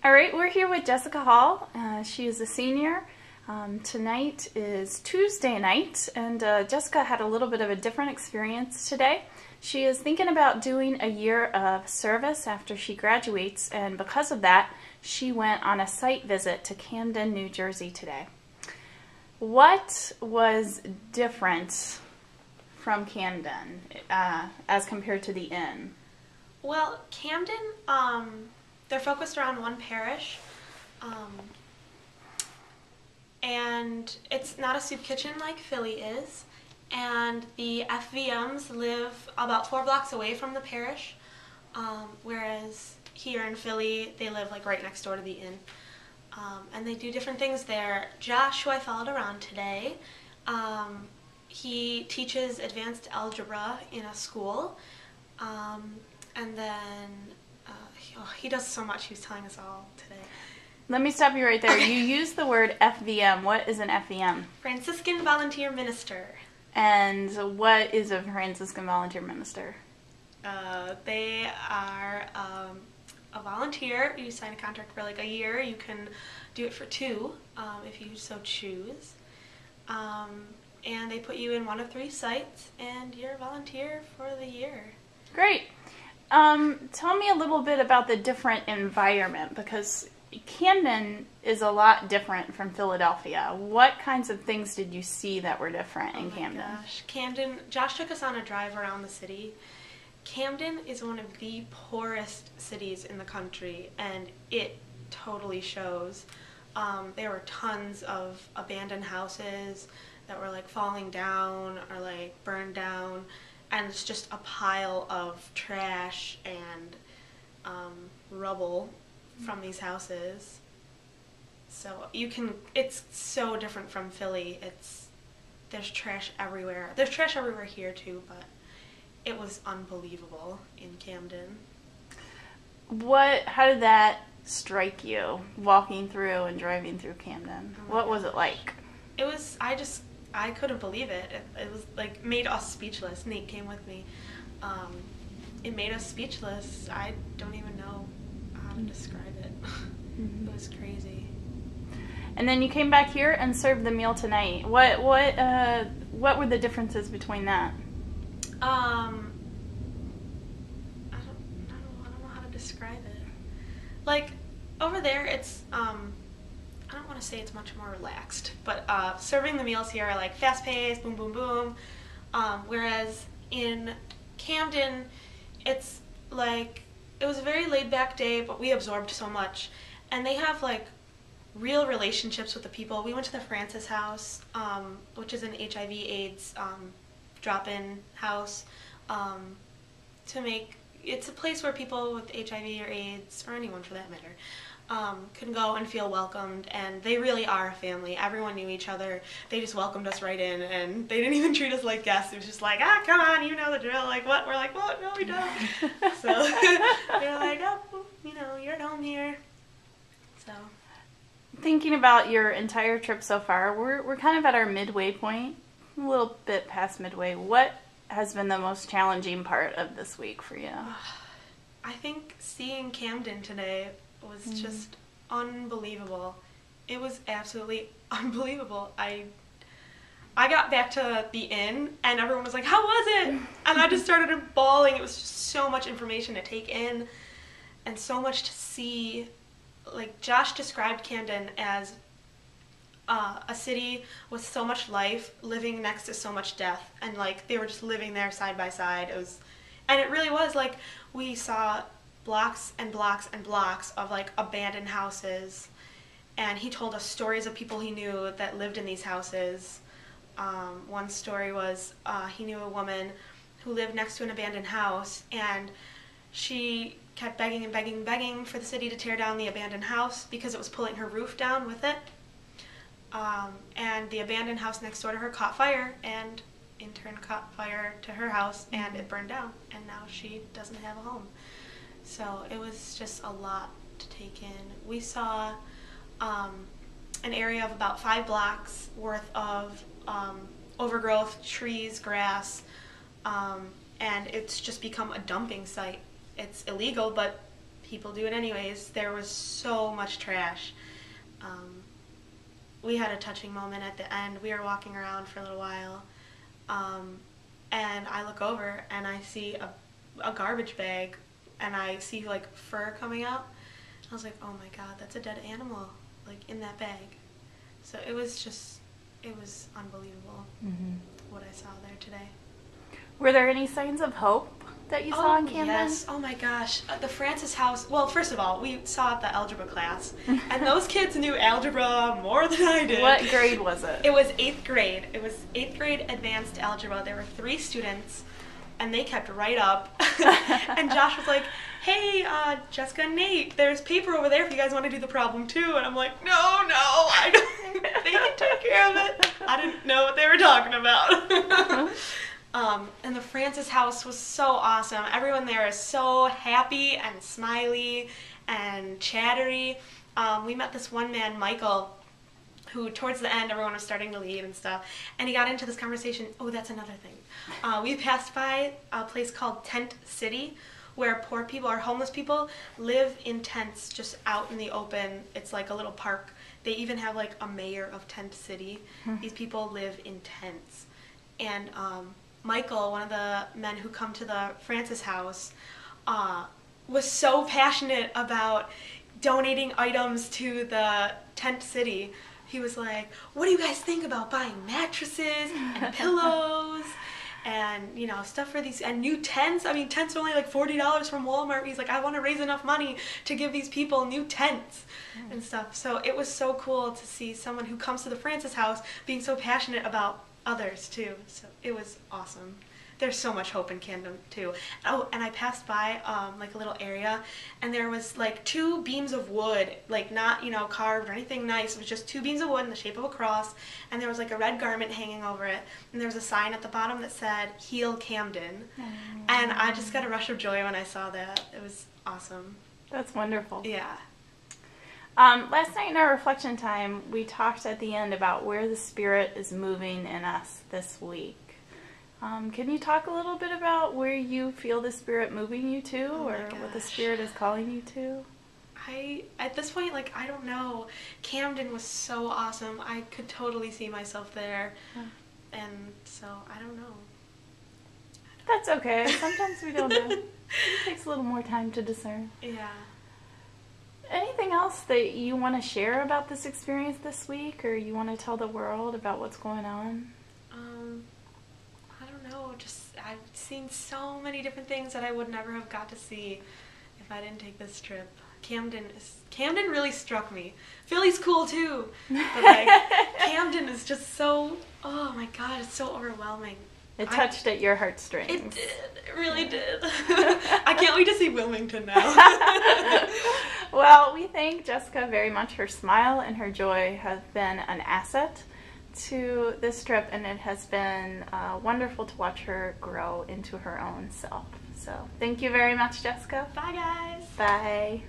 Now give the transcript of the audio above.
All right, we're here with Jessica Hall. She is a senior. Tonight is Tuesday night, and Jessica had a little bit of a different experience today. She is thinking about doing a year of service after she graduates, and because of that, she went on a site visit to Camden, New Jersey today. What was different from Camden as compared to the inn? Well, Camden, they're focused around one parish, and it's not a soup kitchen like Philly is, and the FVMs live about 4 blocks away from the parish, whereas here in Philly, they live like right next door to the inn, and they do different things there. Josh, who I followed around today, he teaches advanced algebra in a school, and then he does so much. He was telling us all today. Let me stop you right there. You used the word FVM. What is an FVM? Franciscan Volunteer Minister. And what is a Franciscan Volunteer Minister? They are a volunteer. You sign a contract for like a year. You can do it for 2 if you so choose. And they put you in 1 of 3 sites, and you're a volunteer for the year. Great. Tell me a little bit about the different environment, because Camden is a lot different from Philadelphia. What kinds of things did you see that were different in Camden? Gosh. Camden, Josh took us on a drive around the city. Camden is one of the poorest cities in the country, and it totally shows. There were tons of abandoned houses that were like falling down or like burned down. And it's just a pile of trash and rubble from these houses. So it's so different from Philly. There's trash everywhere. There's trash everywhere here too, but it was unbelievable in Camden. How did that strike you, walking through and driving through Camden? What was it like? It was, I couldn't believe it. It was like made us speechless. Nate came with me. It made us speechless. I don't even know how to describe it. It was crazy. And then you came back here and served the meal tonight. What were the differences between that? I don't know how to describe it. Like over there, it's I don't want to say it's much more relaxed, but serving the meals here are like fast-paced, boom, boom, boom. Whereas in Camden, it's like, it was a very laid-back day, but we absorbed so much. And they have like real relationships with the people. We went to the Francis House, which is an HIV/AIDS drop-in house, it's a place where people with HIV or AIDS, or anyone for that matter, can go and feel welcomed, and they really are a family. Everyone knew each other. They just welcomed us right in, and they didn't even treat us like guests. It was just like, come on, you know the drill. Like, what? We're like, what? No, we don't. So they're like, oh, you're at home here. So thinking about your entire trip so far, we're kind of at our midway point, a little bit past midway. What has been the most challenging part of this week for you? I think seeing Camden today was just unbelievable. It was absolutely unbelievable. I got back to the inn and everyone was like, how was it? And I just started bawling. It was just so much information to take in and so much to see. Like, Josh described Camden as a city with so much life living next to so much death, and like they were just living there side by side. And it really was like we saw blocks and blocks and blocks of like abandoned houses, and he told us stories of people he knew that lived in these houses. One story was he knew a woman who lived next to an abandoned house, and she kept begging and begging and begging for the city to tear down the abandoned house because it was pulling her roof down with it. And the abandoned house next door to her caught fire, and in turn caught fire to her house, and it burned down, and now she doesn't have a home. So it was just a lot to take in. We saw an area of about 5 blocks worth of overgrowth, trees, grass, and it's just become a dumping site. It's illegal, but people do it anyways. There was so much trash. We had a touching moment at the end. We were walking around for a little while, and I look over and I see a garbage bag, and I see like fur coming out. I was like, oh my god, that's a dead animal, like in that bag. So it was unbelievable what I saw there today. Were there any signs of hope that you saw in Camden? Yes. Oh my gosh. The Francis House. Well, first of all, we saw the algebra class, and those kids knew algebra more than I did. What grade was it? It was 8th grade. It was 8th grade advanced algebra. There were 3 students, and they kept right up. And Josh was like, hey, Jessica and Nate, there's paper over there if you guys want to do the problem too. And I'm like, no, I don't. They can take care of it. I didn't know what they were talking about. And the Francis House was so awesome. Everyone there is so happy and smiley and chattery. We met this one man, Michael, who towards the end everyone was starting to leave and stuff, and he got into this conversation. Oh, that's another thing. We passed by a place called Tent City, where poor people or homeless people live in tents just out in the open. It's like a little park. They even have like a mayor of Tent City. These people live in tents. And Michael, one of the men who come to the Francis House, was so passionate about donating items to the Tent City. He was like, what do you guys think about buying mattresses and pillows and, you know, stuff for these, and new tents? I mean, tents are only like $40 from Walmart. He's like, I want to raise enough money to give these people new tents and stuff. So it was so cool to see someone who comes to the Francis House being so passionate about others too. So it was awesome. There's so much hope in Camden too. Oh, and I passed by like a little area, and there was like 2 beams of wood, like not, you know, carved or anything nice. It was just 2 beams of wood in the shape of a cross, and there was like a red garment hanging over it, and there was a sign at the bottom that said "Heal Camden." And I just got a rush of joy when I saw that. It was awesome. That's wonderful. Yeah. Last night in our reflection time, we talked at the end about where the Spirit is moving in us this week. Can you talk a little bit about where you feel the Spirit moving you to, or what the Spirit is calling you to? At this point, like, I don't know. Camden was so awesome. I could totally see myself there. And so, I don't know. That's okay. Sometimes we don't know. It takes a little more time to discern. Yeah. Anything else that you want to share about this experience this week, or you want to tell the world about what's going on? I don't know. Just, I've seen so many different things that I would never have got to see if I didn't take this trip. Camden really struck me. Philly's cool too, but like Camden is just so, oh my god, it's so overwhelming. It touched at your heartstrings. It did. It really did. I can't wait to see Wilmington now. Well, we thank Jessica very much. Her smile and her joy have been an asset to this trip, and it has been wonderful to watch her grow into her own self. So thank you very much, Jessica. Bye, guys. Bye.